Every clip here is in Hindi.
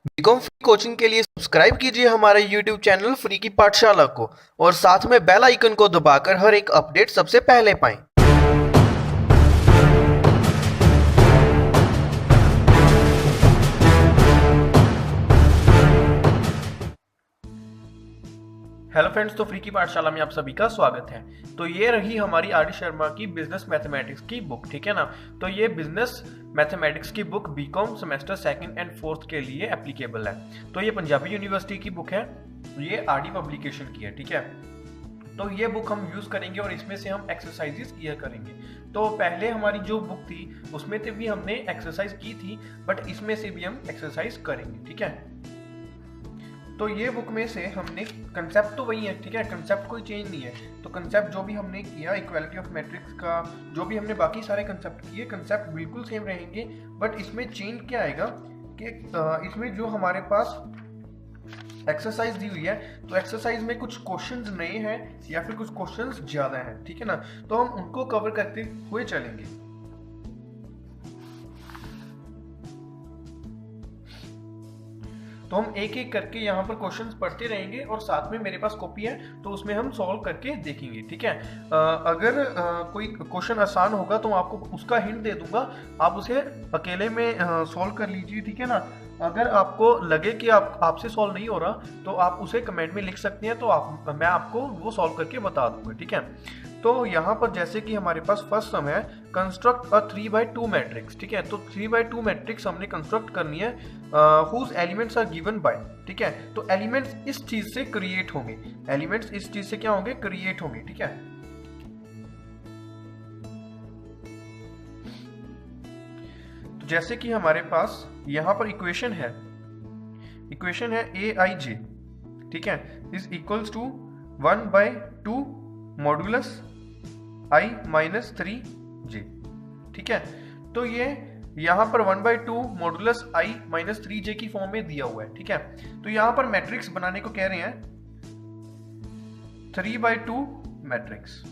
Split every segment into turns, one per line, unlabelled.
बीकॉम फ्री कोचिंग के लिए सब्सक्राइब कीजिए हमारे यूट्यूब चैनल फ्री की पाठशाला को और साथ में बेल आइकन को दबाकर हर एक अपडेट सबसे पहले पाएं।
हेलो फ्रेंड्स, तो फ्री की पाठशाला में आप सभी का स्वागत है। तो ये रही हमारी आर डी शर्मा की बिजनेस मैथमेटिक्स की बुक, ठीक है ना। तो ये बिजनेस मैथमेटिक्स की book BCom semester second and fourth के लिए एप्लीकेबल है। तो ये पंजाबी यूनिवर्सिटी की बुक है, ये आर डी पब्लिकेशन की है, ठीक है। तो ये बुक हम यूज करेंगे और इसमें से हम एक्सरसाइजेस किया करेंगे। तो पहले हमारी जो बुक थी उसमें से भी हमने एक्सरसाइज की थी, बट इसमें से भी हम एक्सरसाइज करेंगे, ठीक है। तो ये बुक में से हमने कंसेप्ट तो वही है, ठीक है, कंसेप्ट कोई चेंज नहीं है। तो कंसेप्ट जो भी हमने किया इक्वालिटी ऑफ मैट्रिक्स का, जो भी हमने बाकी सारे कंसेप्ट किए, कंसेप्ट बिल्कुल सेम रहेंगे। बट इसमें चेंज क्या आएगा कि इसमें जो हमारे पास एक्सरसाइज दी हुई है, तो एक्सरसाइज में कुछ क्वेश्चंस नए हैं या फिर कुछ क्वेश्चंस ज्यादा हैं, ठीक है ना। तो हम उनको कवर करते हुए चलेंगे। तो हम एक एक करके यहाँ पर क्वेश्चंस पढ़ते रहेंगे और साथ में मेरे पास कॉपी है तो उसमें हम सॉल्व करके देखेंगे, ठीक है। अगर कोई क्वेश्चन आसान होगा तो आपको उसका हिंट दे दूंगा, आप उसे अकेले में सॉल्व कर लीजिए, ठीक है ना। अगर आपको लगे कि आपसे सॉल्व नहीं हो रहा तो आप उसे कमेंट में लिख सकते हैं, तो मैं आपको वो सॉल्व करके बता दूंगा, ठीक है। तो यहाँ पर जैसे कि हमारे पास फर्स्ट सम है, कंस्ट्रक्ट अ 3/2 मैट्रिक्स, ठीक है। तो 3/2 मैट्रिक्स हमने कंस्ट्रक्ट करनी है, whose elements are given by, ठीक है। तो एलिमेंट्स इस चीज से क्रिएट होंगे, एलिमेंट्स इस चीज से क्या होंगे, क्रिएट होंगे, ठीक है। तो जैसे कि हमारे पास यहाँ पर इक्वेशन है aij, ठीक है, is equals to 1/2 modulus i minus 3j, ठीक है। तो ये यहाँ पर 1/2 मॉड्यूलस i माइनस 3j की फॉर्म में दिया हुआ है, ठीक है। तो यहाँ पर मैट्रिक्स बनाने को कह रहे हैं 3/2 मैट्रिक्स,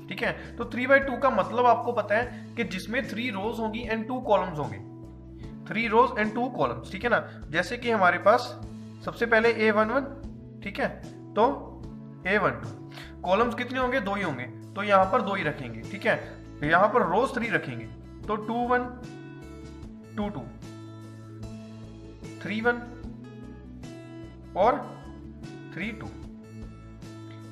ठीक है। तो 3/2 का मतलब आपको पता है कि जिसमें 3 रोज होंगी एंड 2 कॉलम्स होंगे, 3 रोज एंड 2 कॉलम्स, ठीक है ना। जैसे कि हमारे पास सबसे पहले a11, ठीक है, तो a12, कॉलम्स कितने होंगे, 2 ही होंगे, तो यहाँ पर 2 ही रखेंगे, ठीक है। यहाँ पर रोज 3 रखेंगे, तो 2 1 2 2 3 1 और 3 2,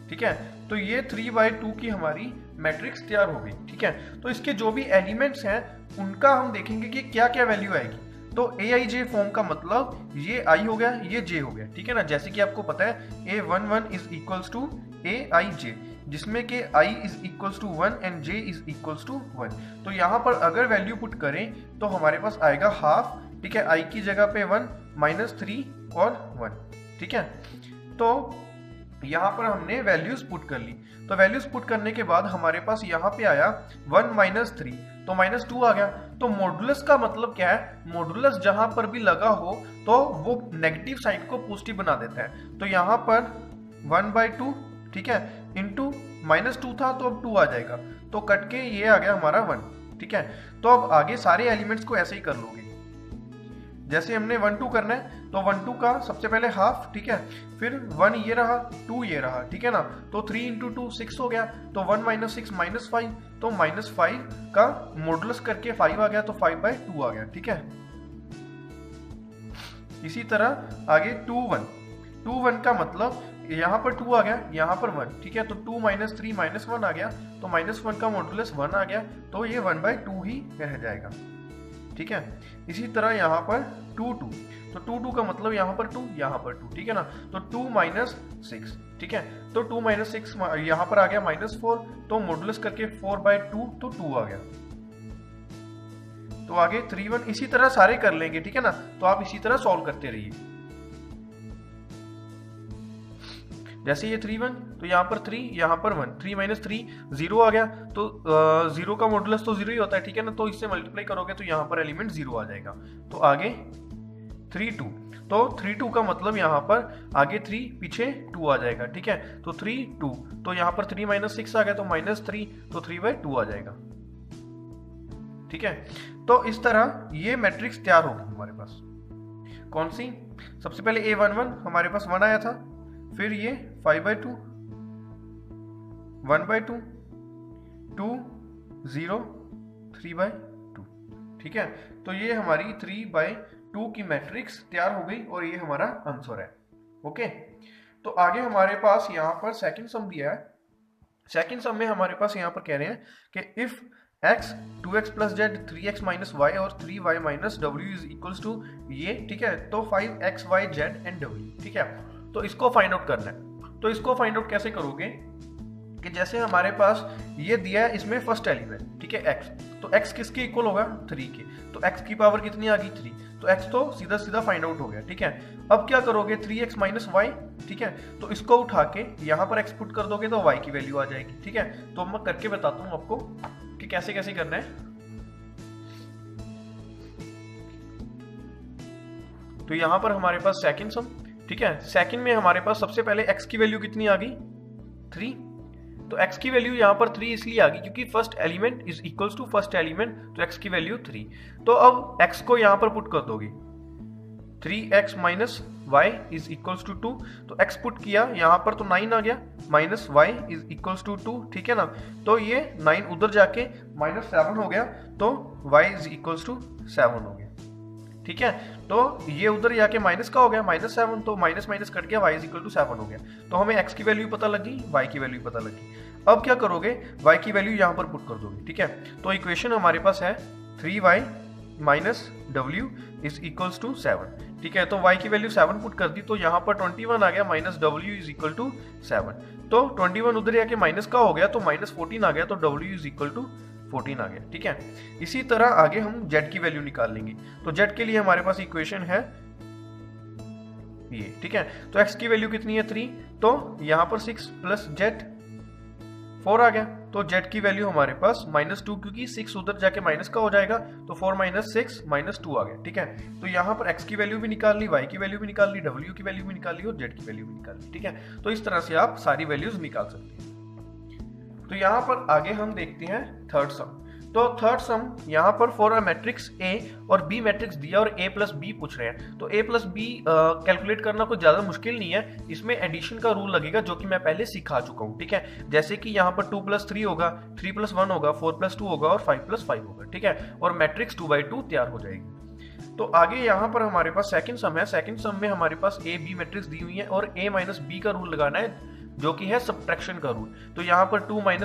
ठीक है। तो ये 3/2 की हमारी मैट्रिक्स तैयार हो गई, ठीक है। तो इसके जो भी एलिमेंट्स हैं उनका हम देखेंगे कि क्या क्या वैल्यू आएगी। तो aij फॉर्म का मतलब ये i हो गया, ये j हो गया, ठीक है ना। जैसे कि आपको पता है a11 is equals to aij, जिसमें कि i is equals to 1 and j is equals to 1। तो यहाँ पर अगर वैल्यू पुट करें तो हमारे पास आएगा हाफ, ठीक है, i की जगह पे 1 माइनस 3 और 1, ठीक है। तो यहाँ पर हमने वैल्यूज पुट कर ली। तो वैल्यूज पुट करने के बाद हमारे पास यहाँ पे आया 1 माइनस 3, तो माइनस 2 आ गया। तो मॉडुलस का मतलब क्या है, मॉडुलस जहां पर भी लगा हो तो वो नेगेटिव साइड को पॉजिटिव बना देता है। तो यहाँ पर 1/2, ठीक है, इंटू -2 था तो अब 2 आ जाएगा, तो कट के ये आ गया हमारा 1, ठीक है। तो अब आगे सारे एलिमेंट्स को ऐसे ही कर लोगे। जैसे हमने 1 2 करना है तो 1 2 का सबसे पहले हाफ, ठीक है, फिर 1 ये रहा, 2 ये रहा, ठीक है ना। तो 3 इंटू 2 6 हो गया, तो 1 माइनस 6 -5, तो -5 का मॉडुलस करके 5 आ गया, तो 5/2 आ गया, ठीक है। इसी तरह आगे 2 1 का मतलब यहाँ पर 2 आ गया, यहाँ पर 1, ठीक है। तो 2 माइनस 3 -1 आ गया, तो -1 का मॉडुलस 1 आ गया, तो ये 1/2 ही रह जाएगा, ठीक है। इसी तरह यहाँ पर 2 2, तो 2 2 का मतलब यहाँ पर 2, यहाँ पर 2, ठीक है ना। तो 2 माइनस 6, ठीक है, तो 2 माइनस 6 यहाँ पर आ गया -4, तो मॉडुलस करके 4/2, तो 2 आ गया। तो आगे 3 1, इसी तरह सारे कर लेंगे, ठीक है ना। तो आप इसी तरह सॉल्व करते रहिए। जैसे ये 3 1, तो यहाँ पर 3, यहाँ पर 1, 3 माइनस 3 0 आ गया, तो 0 का मॉडुलस तो 0 ही होता है, ठीक है ना। तो इससे मल्टीप्लाई करोगे तो यहाँ पर एलिमेंट 0 आ जाएगा। तो आगे 3 2, तो 3 2 का मतलब यहाँ पर आगे 3 पीछे 2 आ जाएगा, ठीक है। तो 3 2, तो यहाँ पर 3 माइनस 6 आ गया, तो -3, तो 3/2 आ जाएगा, ठीक है। तो इस तरह ये मैट्रिक्स तैयार होगी हमारे पास। कौन सी? सबसे पहले A11 हमारे पास 1 आया था, फिर ये 5/2, 1/2, 2, 0, 3/2। ठीक है, तो ये हमारी 3/2 की मैट्रिक्स तैयार हो गई और ये हमारा आंसर है। ओके, तो आगे हमारे पास यहाँ पर सेकंड सम दिया है। सेकंड सम में हमारे पास यहाँ पर कह रहे हैं कि if x 2x plus Z 3x minus Y और 3y minus W is equals to ये, ठीक है, तो 5x y z and w। ठीक है, तो इसको फाइंड आउट करना है। तो इसको फाइंड आउट कैसे करोगे कि जैसे हमारे पास ये दिया है, इसमें फर्स्ट एलिमेंट, ठीक है, x, तो x किसके इक्वल होगा? 3 के, तो x की पावर कितनी आ गई? 3, तो x तो सीधा सीधा फाइंड आउट हो गया। ठीक है, अब क्या करोगे? 3x माइनस वाई, ठीक है, तो इसको उठा के यहाँ पर x पुट कर दोगे तो y की वैल्यू आ जाएगी। ठीक है, तो मैं करके बताता हूँ आपको कि कैसे कैसे करना है। तो यहां पर हमारे पास सेकंड सम, ठीक है, सेकंड में हमारे पास सबसे पहले x की वैल्यू कितनी आ गई? 3, तो x की वैल्यू यहां पर 3 इसलिए आ गई क्योंकि first element is equals to first element, तो x की वैल्यू 3। तो अब x को यहां पर पुट कर दोगे, 3x minus y is equals to 2, तो x पुट किया यहां पर तो 9 आ गया, minus y is equals to 2, ठीक है ना, तो ये 9 उधर जाके माइनस 7 हो गया, तो y इज इक्वल्स टू 7 हो गया। ठीक है, तो ये उधर जाके माइनस का हो गया, -7, तो माइनस माइनस कट गया, y इज इक्वल टू 7 हो गया। तो हमें x की वैल्यू पता लगी, y की वैल्यू पता लगी। अब क्या करोगे? y की वैल्यू यहां पर पुट कर दोगे। ठीक है, तो इक्वेशन हमारे पास है 3y minus w is equals to 7। ठीक है, तो y की वैल्यू 7 पुट कर दी, तो यहाँ पर 21 आ गया, minus w is equal to 7, तो 21 उधर जाके माइनस का हो गया, तो -14 आ गया, तो w इज इक्वल टू 14 आ गया। ठीक है, इसी तरह आगे हम z की वैल्यू निकाल लेंगे। तो z के लिए हमारे पास इक्वेशन है ये। ठीक है, तो x की वैल्यू कितनी है? 3, तो यहाँ पर 6 प्लस z 4 आ गया, तो z की वैल्यू हमारे पास -2, क्योंकि 6 उधर जाके माइनस का हो जाएगा, तो 4 माइनस 6 -2 आ गया। ठीक है, तो यहाँ पर x की वैल्यू भी निकाल ली, y की वैल्यू भी निकाल ली, w की वैल्यू भी निकाल ली और z की वैल्यू भी निकाल ली। ठीक है, तो इस तरह से आप सारी वैल्यूज निकाल सकते हैं। तो यहाँ पर आगे हम देखते हैं थर्ड सम। तो थर्ड सम यहाँ पर फॉर अ मैट्रिक्स A और B मैट्रिक्स दिया और A प्लस B पूछ रहे हैं। तो A प्लस B कैलकुलेट करना कोई ज़्यादा मुश्किल नहीं है, इसमें एडिशन का रूल लगेगा जो कि मैं पहले सिखा चुका हूँ। ठीक है, जैसे कि यहाँ पर 2 + 3 होगा, 3 + 1 होगा, 4 + 2 होगा और 5 + 5 होगा। ठीक है, और मैट्रिक्स 2/2 तैयार हो जाएगी। तो आगे यहाँ पर हमारे पास सेकंड सम है। सेकंड सम में हमारे पास A B मैट्रिक्स दी हुई है और A माइनस B का रूल लगाना है जो कि है सब्ट्रैक्शन का रूल। तो यहाँ पर 2 - 1,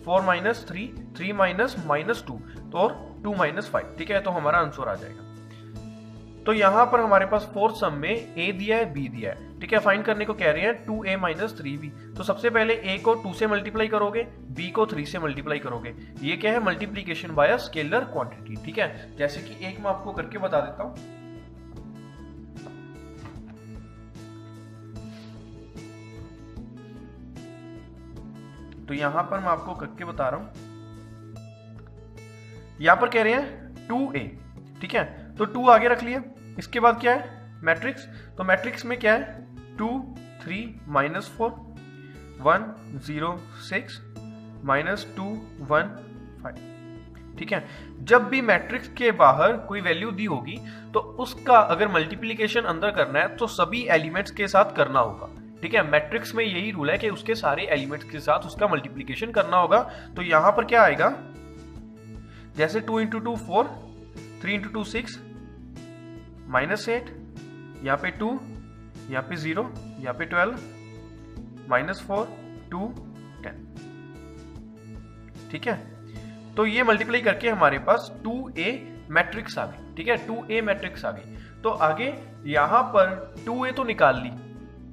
4 - 3, 3 - -2 तो और 2 - 5। ठीक है, तो हमारा आंसर आ जाएगा। तो यहाँ पर हमारे पास फोर्थ सम में A दिया है, B दिया है। ठीक है, फाइंड करने को कह रहे हैं 2A - 3B। तो सबसे पहले A को 2 से मल्टीप्लाई करोगे, B को 3 से मल्टीप्लाई करोगे। ये क्या है? Multiplication bye scalar quantity. ठीक है, जैसे कि एक मैं आपको करके बता देता हूँ। तो यहां पर मैं आपको करके बता रहा हूं। यहां पर कह रहे हैं 2A। ठीक है, तो 2 आगे रख लिया। इसके बाद क्या है? मैट्रिक्स। तो मैट्रिक्स में क्या है? 2 3 -4 1 0 6 -2 1 5। ठीक है, जब भी मैट्रिक्स के बाहर कोई वैल्यू दी होगी तो उसका अगर मल्टीप्लीकेशन अंदर करना है तो सभी एलिमेंट्स के साथ करना होगा। ठीक है, मैट्रिक्स में यही रूल है कि उसके सारे एलिमेंट्स के साथ उसका मल्टीप्लिकेशन करना होगा। तो यहां पर क्या आएगा? जैसे 2 × 2 4, 3 × 2 6 -8, यहाँ पे 2, यहाँ पे 0, यहाँ पे 12, -4 2 10। ठीक है, तो ये मल्टीप्लाई करके हमारे पास 2A मैट्रिक्स आ गई। ठीक है, 2A मैट्रिक्स आ गई। तो आगे यहां पर 2A तो निकाल ली,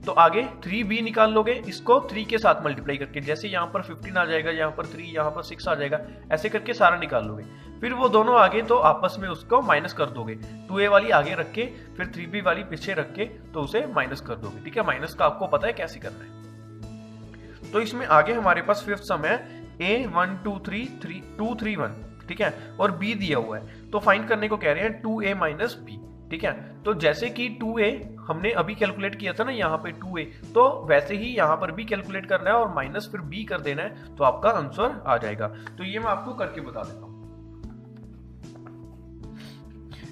तो आगे 3B निकाल लोगे, इसको 3 के साथ मल्टीप्लाई करके। जैसे यहाँ पर 15 आ जाएगा, यहाँ पर 3, यहाँ पर 6 आ जाएगा, ऐसे करके सारा निकाल लोगे। फिर वो दोनों आगे तो आपस में उसको माइनस कर दोगे। 2A वाली आगे रख के फिर 3B वाली पीछे रख के तो उसे माइनस कर दोगे। ठीक है, माइनस का आपको पता है कैसे करना है। तो इसमें आगे हमारे पास फिफ्थ सम है A 1 2 3 3 2 3 1। ठीक है, और B दिया हुआ है, तो फाइंड करने को कह रहे हैं 2A - B। ठीक है, तो जैसे कि 2A हमने अभी कैलकुलेट किया था ना यहाँ पे 2A, तो वैसे ही यहाँ पर भी कैलकुलेट करना है और माइनस फिर B कर देना है, तो आपका आंसर आ जाएगा। तो ये मैं आपको करके बता देता हूँ।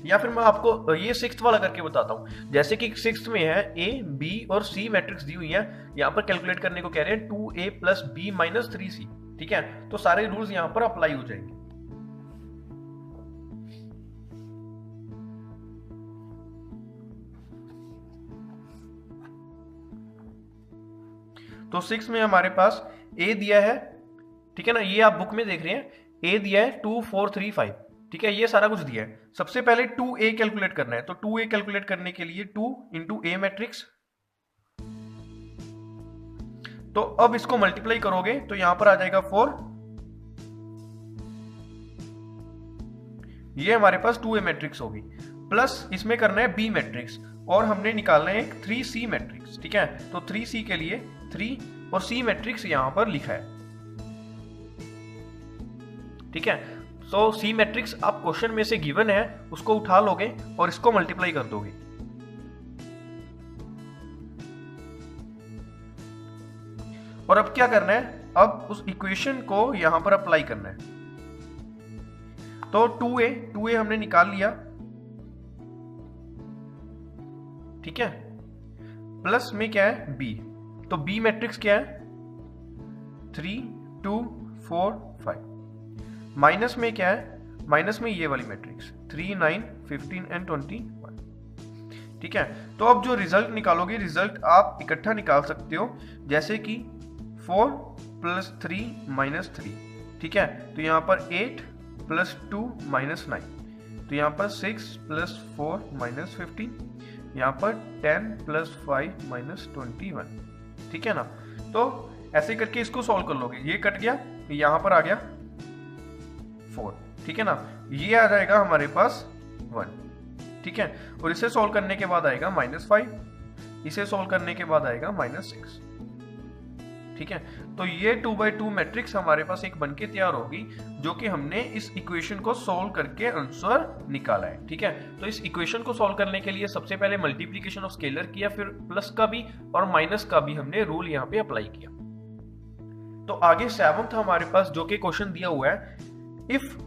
या फिर मैं आपको ये सिक्स्थ वाला करके बताता हूँ। जैसे कि सिक्स्थ में है ए, बी और सी मैट्रिक्स दी हुई है, यहाँ पर कैलकुलेट करने को कह रहे हैं 2a plus B minus 3c। ठीक है, तो सारे रूल्स यहाँ पर अप्लाई हो जाएंगे। तो सिक्स में हमारे पास ए दिया है, ठीक है ना, ये आप बुक में देख रहे हैं, ए दिया है 2 4 3 5। ठीक है, ये सारा कुछ दिया है। सबसे पहले 2a कैलकुलेट करना है, तो 2a कैलकुलेट करने के लिए 2 इंटू ए मैट्रिक्स, तो अब इसको मल्टीप्लाई करोगे तो यहां पर आ जाएगा 4, ये हमारे पास 2a मैट्रिक्स होगी, प्लस इसमें करना है b मैट्रिक्स और हमने निकालना है एक 3c मैट्रिक्स। ठीक है, तो 3c के लिए 3 और c मैट्रिक्स यहां पर लिखा है। ठीक है, तो सी मैट्रिक्स आप क्वेश्चन में से गिवन है उसको उठा लोगे और इसको मल्टीप्लाई कर दोगे। और अब क्या करना है, अब उस इक्वेशन को यहां पर अप्लाई करना है। तो 2a हमने निकाल लिया, ठीक है, प्लस में क्या है b, तो b मैट्रिक्स क्या है 3 2 4 5, माइनस में क्या है, माइनस में ये वाली मैट्रिक्स 3 9 15 एंड 21। ठीक है, तो अब जो रिजल्ट निकालोगे, रिजल्ट आप इकट्ठा निकाल सकते हो, जैसे कि 4 प्लस 3 माइनस 3। ठीक है, तो यहाँ पर 8 प्लस 2 माइनस 9, तो यहाँ पर 6 प्लस 4 माइनस 15, यहाँ पर 10 प्लस 5 माइनस 21। ठीक है ना, तो ऐसे करके इसको सॉल्व कर लोगे, ये कट गया, यहाँ पर आ गया 4। ठीक है ना, ये आ जाएगा हमारे पास 1। ठीक है, और इसे सॉल्व करने के बाद आएगा -5, इसे सॉल्व करने के बाद आएगा -6। ठीक है, तो ये 2/2 मैट्रिक्स हमारे पास एक बनके तैयार होगी, जो कि हमने इस इक्वेशन को सॉल्व करके आंसर निकाला है। ठीक है, तो इस इक्वेशन को सॉल्व करने के लिए सबसे पहले मल्टीप्लिकेशन ऑफ स्केलर किया, फिर प्लस का भी और माइनस का भी हमने रूल यहाँ पे अप्लाई किया। तो आगे 7th हमारे पास जो कि क्वेश्चन दिया हुआ है, इफ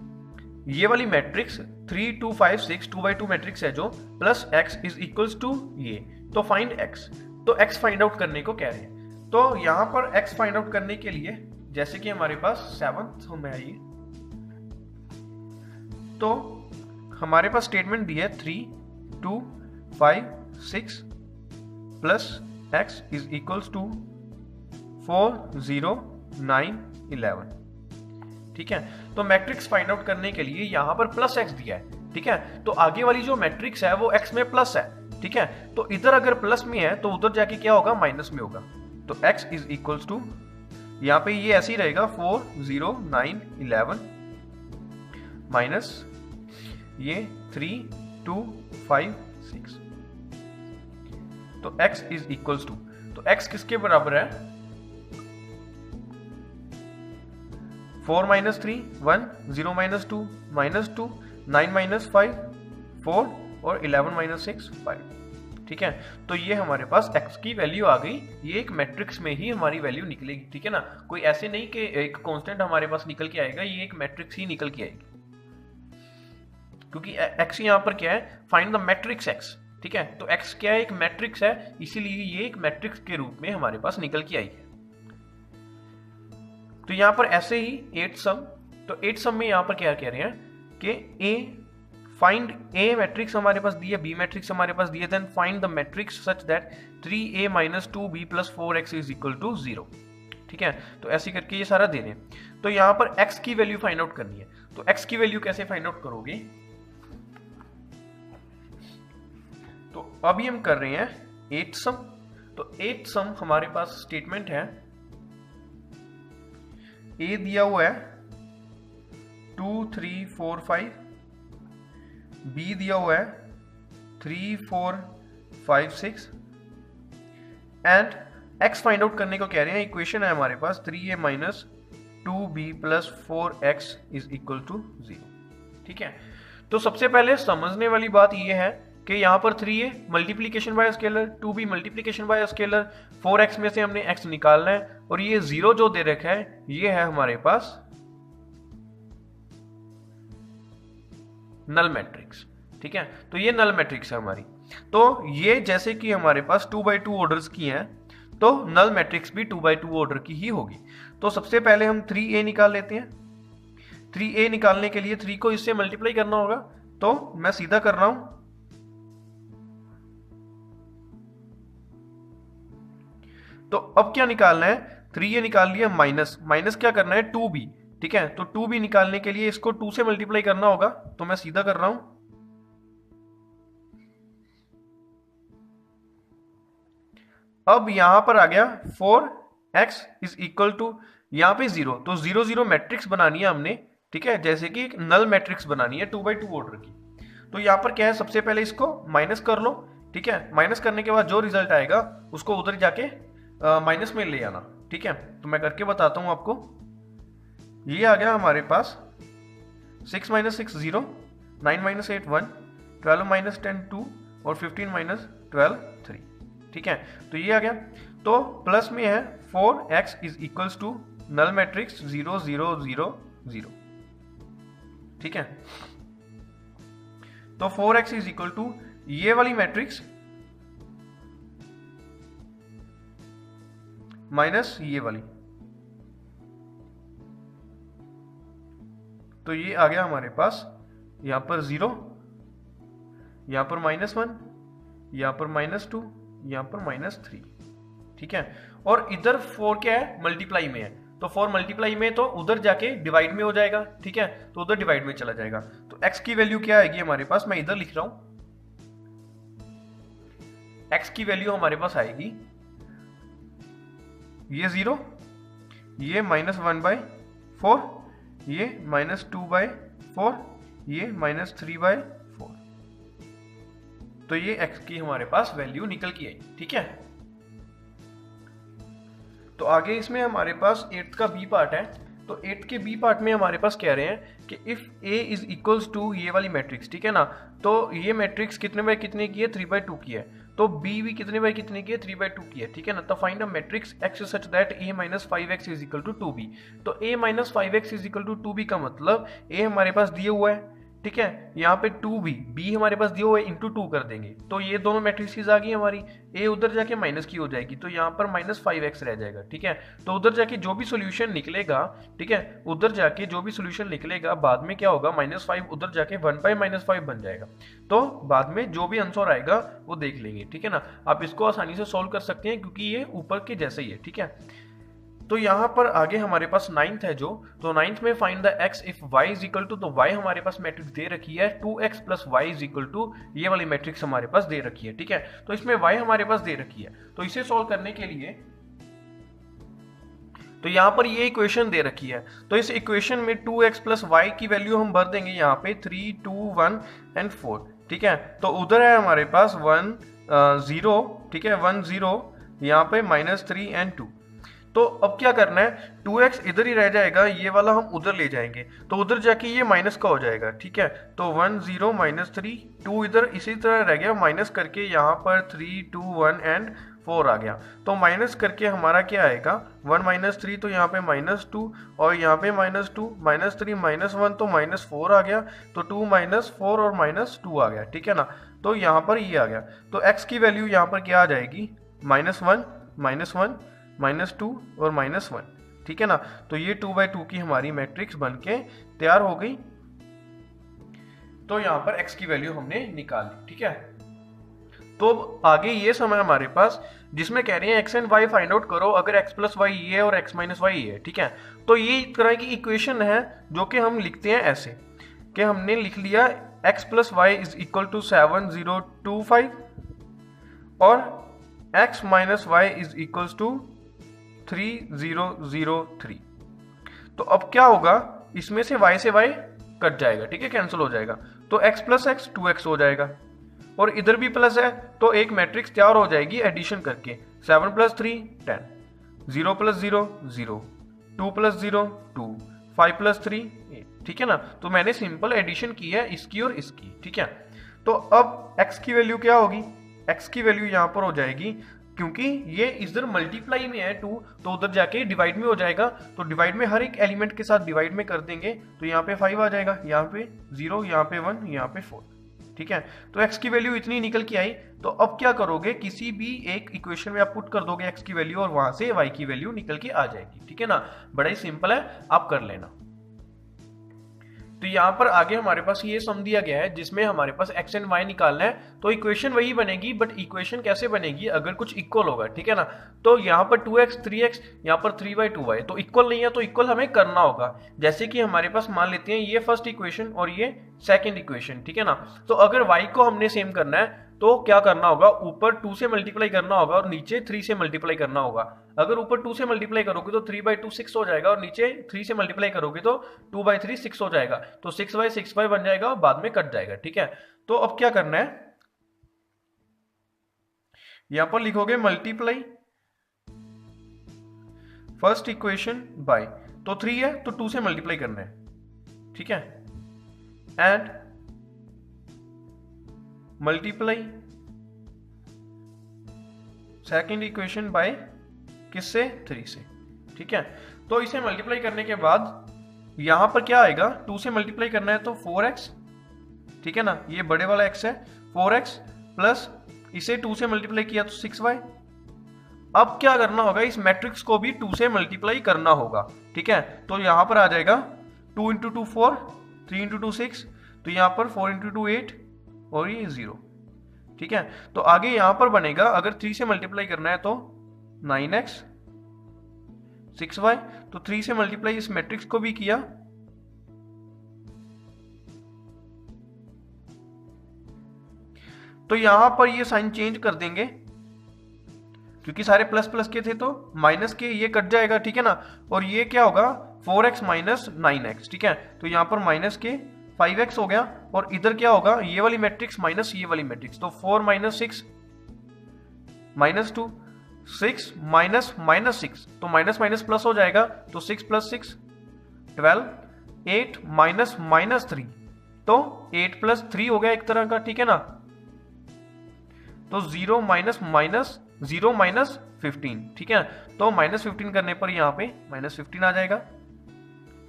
ये वाली मैट्रिक्स 3 2 5 6 2/2 मैट्रिक्स है जो, plus x is equals to ये, तो फाइंड x। तो x फाइंड आउट करने को कह रहे हैं। तो यहां पर x फाइंड आउट करने के लिए, जैसे कि हमारे पास 7th में आइए, तो हमारे पास स्टेटमेंट दी है 3 2 5 6 plus x is equals to 4 0 9 11। ठीक है, तो मैट्रिक्स फाइंड आउट करने के लिए यहां पर प्लस x दिया है। ठीक है, तो आगे वाली जो मैट्रिक्स है वो x में प्लस है। ठीक है, तो इधर अगर प्लस में है तो उधर जाके क्या होगा, माइनस में होगा। तो x इज इक्वल्स टू, यहां पे ये ऐसे ही रहेगा 4 0 9 11 माइनस ये 3 2 5 6, तो x इज इक्वल्स टू, तो x किसके बराबर है, 4 माइनस 3 1 0 माइनस 2 -2 9 माइनस 5 4 और 11 माइनस 6 5। ठीक है, तो ये हमारे पास x की वैल्यू आ गई, ये एक मैट्रिक्स में ही हमारी वैल्यू निकलेगी। ठीक है ना, कोई ऐसे नहीं कि एक कांस्टेंट हमारे पास निकल के आएगा, ये एक मैट्रिक्स ही निकल के आएगी, क्योंकि x यहाँ पर क्या है, फाइंड द मैट्रिक्स x। ठीक है, तो x क्या है, एक मैट्रिक्स है, इसीलिए ये एक मैट्रिक्स के रूप में हमारे पास निकल के आई है। तो यहां पर ऐसे ही 8 सम, तो 8 सम में यहां पर क्या कह रहे हैं कि फाइंड ए मैट्रिक्स हमारे पास दी है, बी मैट्रिक्स हमारे पास दी है, then find the matrix such that 3a minus 2b plus 4x is equal to 0। ठीक है, तो ऐसे करके ये सारा दे रहे हैं। तो यहां पर x की वैल्यू फाइंड आउट करनी है, तो x की वैल्यू कैसे फाइंड आउट करोगे, तो अभी हम कर रहे हैं 8 सम। तो 8 सम हमारे पास स्टेटमेंट है, ए दिया हुआ है 2 3 4 5, बी दिया हुआ है 3 4 5 6 एंड x फाइंड आउट करने को कह रहे हैं। इक्वेशन है हमारे पास 3a minus 2b plus 4x is equal to 0। ठीक है, तो सबसे पहले समझने वाली बात यह है कि यहाँ पर 3a multiplication bye scalar, 2b multiplication bye scalar, 4x में से हमने x निकालना है, और ये 0 जो दे रखा है ये है हमारे पास नल मैट्रिक्स। ठीक है, तो ये नल मैट्रिक्स है हमारी। तो ये जैसे कि हमारे पास 2x2 ऑर्डर्स की हैं, तो नल मैट्रिक्स भी 2x2 ऑर्डर की ही होगी। तो सबसे पहले हम 3a निकाल लेते हैं। 3a निकालने के लिए 3 को इससे मल्टीप्लाई करना होगा, तो मैं सीधा कर रहा हूं। तो अब क्या निकालना है, 3a निकाल लिया, माइनस क्या करना है 2b, ठीक है। तो 2b निकालने के लिए इसको 2 से मल्टीप्लाई करना होगा, तो मैं सीधा कर रहा हूं। अब यहां पर आ गया 4x इज इक्वल टू, यहां पे 0, तो 0 0 मैट्रिक्स बनानी है हमने, ठीक है, जैसे कि एक नल मैट्रिक्स बनानी है 2x2 ऑर्डर की। तो यहां पर क्या है, सबसे पहले इसको माइनस कर लो, ठीक है। माइनस करने के बाद जो रिजल्ट आएगा उसको उधर जाके माइनस में ले आना, ठीक है। तो मैं करके बताता हूं आपको। ये आ गया हमारे पास 6 - 6 0, 9 - 8 1, 12 - 10 2 और 15 - 12 3, ठीक है। तो ये आ गया। तो प्लस में है 4x is equals to null matrix 0 0 0 0, ठीक है। तो 4x इज इक्वल टू ये वाली मैट्रिक्स माइनस ये वाली, तो ये आ गया हमारे पास यहां पर 0, यहां पर -1, यहां पर -2, यहां पर -3, ठीक है। और इधर 4 क्या है, मल्टीप्लाई में है, तो 4 मल्टीप्लाई में तो उधर जाके डिवाइड में हो जाएगा, ठीक है। तो उधर डिवाइड में चला जाएगा। तो x की वैल्यू क्या आएगी हमारे पास, मैं इधर लिख रहा हूं। x की वैल्यू हमारे पास आएगी ये 0, ये -1/4, ये -2/4, ये -3/4, तो ये x की हमारे पास वैल्यू निकल के आई, ठीक है। तो आगे इसमें हमारे पास 8th का बी पार्ट है। तो 8th के बी पार्ट में हमारे पास कह रहे हैं कि if a is equals to ये वाली मैट्रिक्स, ठीक है ना। तो ये मैट्रिक्स कितने बाय कितने की है, 3/2 की है। तो b भी कितने बाय कितने की है, 3/2 की है, ठीक है ना। तो find a matrix x such that a - 5x is equal to 2b। तो a - 5x is equal to 2b का मतलब a हमारे पास दिए हुआ है, ठीक है। यहाँ पे 2b, b हमारे पास दिए हुए इंटू 2 कर देंगे, तो ये दोनों मैट्रिक्स आ गई हमारी। a उधर जाके माइनस की हो जाएगी, तो यहाँ पर -5x रह जाएगा, ठीक है। तो उधर जाके जो भी सोल्यूशन निकलेगा, ठीक है, उधर जाके जो भी सोल्यूशन निकलेगा बाद में क्या होगा, -5 उधर जाके 1/-5 बन जाएगा। तो बाद में जो भी आंसर आएगा वो देख लेंगे, ठीक है ना। आप इसको आसानी से सोल्व कर सकते हैं क्योंकि ये ऊपर के जैसे ही है, ठीक है। तो यहाँ पर आगे हमारे पास 9th है जो, तो 9th में find the x if y is equal to, तो y हमारे पास मैट्रिक्स दे रखी है 2x + y is equal to, ये वाली मैट्रिक्स हमारे पास दे रखी है, ठीक है। तो इसमें y हमारे पास दे रखी है, तो इसे सॉल्व करने के लिए तो यहाँ पर ये इक्वेशन दे रखी है। तो इस इक्वेशन में 2x + y की वैल्यू हम भर देंगे यहाँ पे 3 2 1 and 4, ठीक है। तो उधर है हमारे पास 1 0, ठीक है, 1 0, यहाँ पे -3 and 2। तो अब क्या करना है, 2x इधर ही रह जाएगा, ये वाला हम उधर ले जाएंगे, तो उधर जाके ये माइनस का हो जाएगा, ठीक है। तो 1 0 -3, 2 इधर इसी तरह रह गया, माइनस करके यहाँ पर 3 2 1 and 4 आ गया। तो माइनस करके हमारा क्या आएगा, 1 - 3, तो यहाँ पे -2 और यहाँ पे -2, -3 -1, तो -4 आ गया। तो 2 -4 और -2 आ गया, ठीक है ना। तो यहाँ पर ये आ गया। तो x की वैल्यू यहाँ पर क्या आ जाएगी, -1 -2 और -1, ठीक है ना। तो ये 2/2 की हमारी मैट्रिक्स बनके तैयार हो गई। तो यहाँ पर x की वैल्यू हमने निकाल ली, ठीक है। तो आगे ये समय हमारे पास जिसमें कह रहे हैं x and y find out करो अगर x + y ये है और x - y ये है, ठीक है। तो ये एक तरह की इक्वेशन है जो कि हम लिखते हैं ऐसे कि हमने लिख लिया x + y is equal to 7 0 2 5 और x - y is equal to 3 0 0 3। तो अब क्या होगा, इसमें से y से y कट जाएगा, ठीक है, कैंसिल हो जाएगा। तो x + x 2x हो जाएगा और इधर भी प्लस है, तो एक मैट्रिक्स तैयार हो जाएगी एडिशन करके। 7 + 3 10, 0 + 0 0, 2 + 0 2, 5 + 3 8, ठीक है ना। तो मैंने सिंपल एडिशन की है इसकी और इसकी, ठीक है। तो अब x की वैल्यू क्या होगी, x की वैल्यू यहाँ पर हो जाएगी, क्योंकि ये इधर मल्टीप्लाई में है 2, तो उधर जाके डिवाइड में हो जाएगा। तो डिवाइड में हर एक एलिमेंट के साथ डिवाइड में कर देंगे, तो यहाँ पे 5 आ जाएगा, यहाँ पे 0, यहाँ पे 1, यहाँ पे 4, ठीक है। तो x की वैल्यू इतनी निकल के आई, तो अब क्या करोगे, किसी भी एक इक्वेशन में आप पुट कर दोगे x की वैल्यू और वहां से y की वैल्यू निकल के आ जाएगी, ठीक है ना। बड़ा ही सिंपल है, आप कर लेना। तो यहाँ पर आगे हमारे पास ये सम दिया गया है जिसमें हमारे पास x एंड y निकालना है। तो इक्वेशन वही बनेगी, बट इक्वेशन कैसे बनेगी, अगर कुछ इक्वल होगा, ठीक है ना। तो यहाँ पर 2x 3x, यहाँ पर 3y 2y, तो इक्वल नहीं है तो इक्वल हमें करना होगा। जैसे कि हमारे पास मान लेते हैं ये फर्स्ट इक्वेशन और ये सेकंड इक्वेशन, ठीक है ना। तो अगर y को हमने सेम करना है तो क्या करना होगा, ऊपर 2 से मल्टीप्लाई करना होगा और नीचे 3 से मल्टीप्लाई करना होगा। अगर ऊपर 2 से मल्टीप्लाई करोगे तो 3/2 6 हो जाएगा और नीचे 3 से मल्टीप्लाई करोगे तो 2/3 6 हो जाएगा। तो 6/6 बन जाएगा और बाद में कट जाएगा, ठीक है। तो अब क्या करना है, यहां पर लिखोगे मल्टीप्लाई फर्स्ट इक्वेशन बाय, तो 3 है तो 2 से मल्टीप्लाई करना है, ठीक है। And multiply second equation by किससे, 3 से, ठीक है। तो इसे मल्टीप्लाई करने के बाद यहां पर क्या आएगा, 2 से मल्टीप्लाई करना है तो 4x, ठीक है ना, ये बड़े वाला x है, 4x प्लस इसे 2 से मल्टीप्लाई किया तो 6y। अब क्या करना होगा, इस मैट्रिक्स को भी 2 से मल्टीप्लाई करना होगा, ठीक है। तो यहां पर आ जाएगा 2 × 2 4, 3 × 2 6, तो यहां पर 4 × 2 8 और ये 0, ठीक है। तो आगे यहां पर बनेगा, अगर 3 से मल्टीप्लाई करना है तो 9x 6y, तो 3 से मल्टीप्लाई इस मैट्रिक्स को भी किया, तो यहां पर ये साइन चेंज कर देंगे क्योंकि सारे प्लस प्लस के थे तो माइनस के ये कट जाएगा, ठीक है ना। और ये क्या होगा, 4x माइनस 9x, ठीक है। तो यहां पर माइनस के 5x हो गया और इधर क्या होगा, ये वाली मैट्रिक्स माइनस ये वाली मैट्रिक्स, तो 4 माइनस 6 माइनस 2, 6 माइनस माइनस 6, तो माइनस माइनस प्लस हो जाएगा, तो 6 प्लस 6 12, 8 माइनस माइनस 3, तो 8 प्लस 3 हो गया एक तरह का, ठीक है ना। तो 0 माइनस माइनस 0 माइनस 15, ठीक है। तो माइनस 15 करने पर यहाँ पे माइनस 15 आ जाएगा,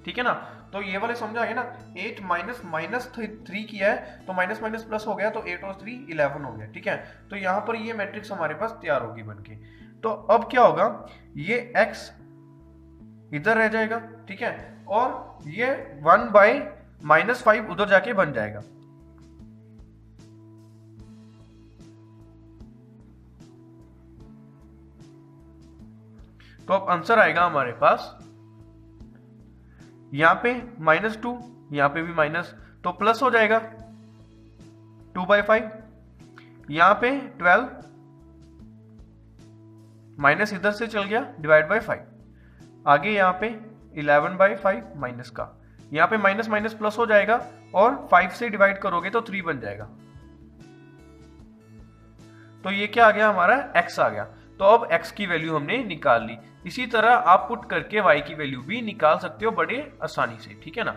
ठीक है ना। तो ये वाले समझा गया ना, 8 माइनस माइनस 3 किया है तो माइनस माइनस प्लस हो गया, तो 8 और 3 11 हो गया, ठीक है। तो यहाँ पर ये मैट्रिक्स हमारे पास तैयार होगी बनके। तो अब क्या होगा, ये x इधर रह जाएगा, ठीक है, और ये 1/-5 उधर जाके बन जाएगा। तो अब आंसर आएगा हमारे पास, यहां पे -2, यहां पे भी माइनस, तो प्लस हो जाएगा 2/5, यहां पे 12 माइनस इधर से चल गया डिवाइड बाय 5, आगे यहां पे 11/5 माइनस का, यहां पे माइनस माइनस प्लस हो जाएगा और 5 से डिवाइड करोगे तो 3 बन जाएगा। तो ये क्या आ गया, हमारा x आ गया। तो अब x की वैल्यू हमने निकाल ली। इसी तरह आप पुट करके y की वैल्यू भी निकाल सकते हो बड़े आसानी से, ठीक है ना।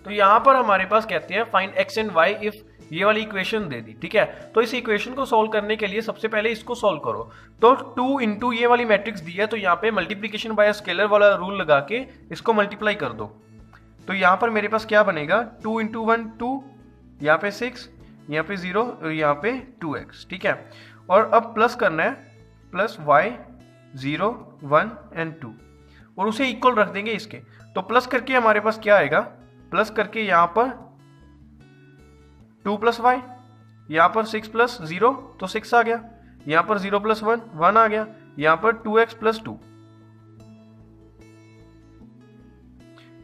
तो यहां पर हमारे पास कहते हैं find x and y if ये वाली इक्वेशन दे दी, ठीक है। तो इस इक्वेशन को सॉल्व करने के लिए सबसे पहले इसको सॉल्व करो। तो 2 इंटू ये वाली मैट्रिक्स दी है, तो यहाँ पे मल्टीप्लीकेशन बाय स्केलर वाला रूल लगा के इसको मल्टीप्लाई कर दो। तो यहाँ पर मेरे पास क्या बनेगा, 2 × 1 2, यहाँ पे 6, यहाँ पे 0 और यहाँ पे 2x, ठीक है। और अब प्लस करना है, प्लस y 0 1 एंड 2, और उसे इक्वल रख देंगे इसके। तो प्लस करके हमारे पास क्या आएगा, प्लस करके यहाँ पर 2 + y, यहाँ पर 6 + 0 तो 6 आ गया, यहाँ पर 0 + 1 1 आ गया, यहाँ पर 2x + 2,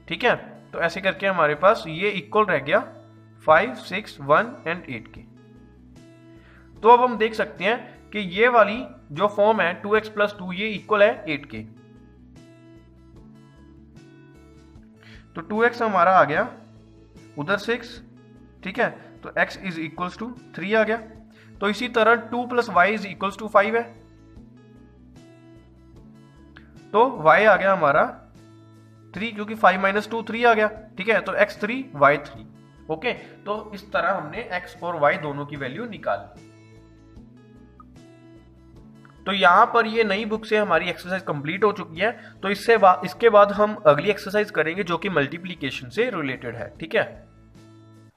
ठीक है। तो ऐसे करके हमारे पास ये इक्वल रह गया 5 6 1 एंड 8 के। तो अब हम देख सकते हैं कि ये वाली जो फॉर्म है 2x + 2 ये इक्वल है 8 के। तो 2x हमारा आ गया, उधर 6, ठीक है। तो x = 3 आ गया। तो इसी तरह 2 + y = 5 है, तो y आ गया हमारा 3, क्योंकि 5 - 2 3 आ गया, ठीक है। तो x 3 y 3, ओके। तो इस तरह हमने x और y दोनों की वैल्यू निकाली। तो यहां पर ये नई बुक से हमारी एक्सरसाइज कंप्लीट हो चुकी है। तो इसके बाद हम अगली एक्सरसाइज करेंगे जो कि मल्टीप्लिकेशन से रिलेटेड है, ठीक है।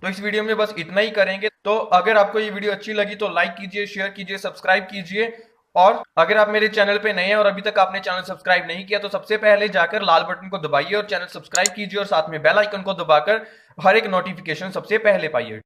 तो इस वीडियो में बस इतना ही करेंगे। तो अगर आपको ये वीडियो अच्छी लगी तो लाइक कीजिए, शेयर कीजिए, सब्सक्राइब कीजिए। और अगर आप मेरे चैनल पे नए हैं और अभी तक आपने चैनल सब्सक्राइब नहीं किया तो सबसे पहले जाकर लाल बटन को दबाइए और चैनल सब्सक्राइब कीजिए और साथ में बेल आइकन को दबाकर हर एक नोटिफिकेशन सबसे पहले पाइए।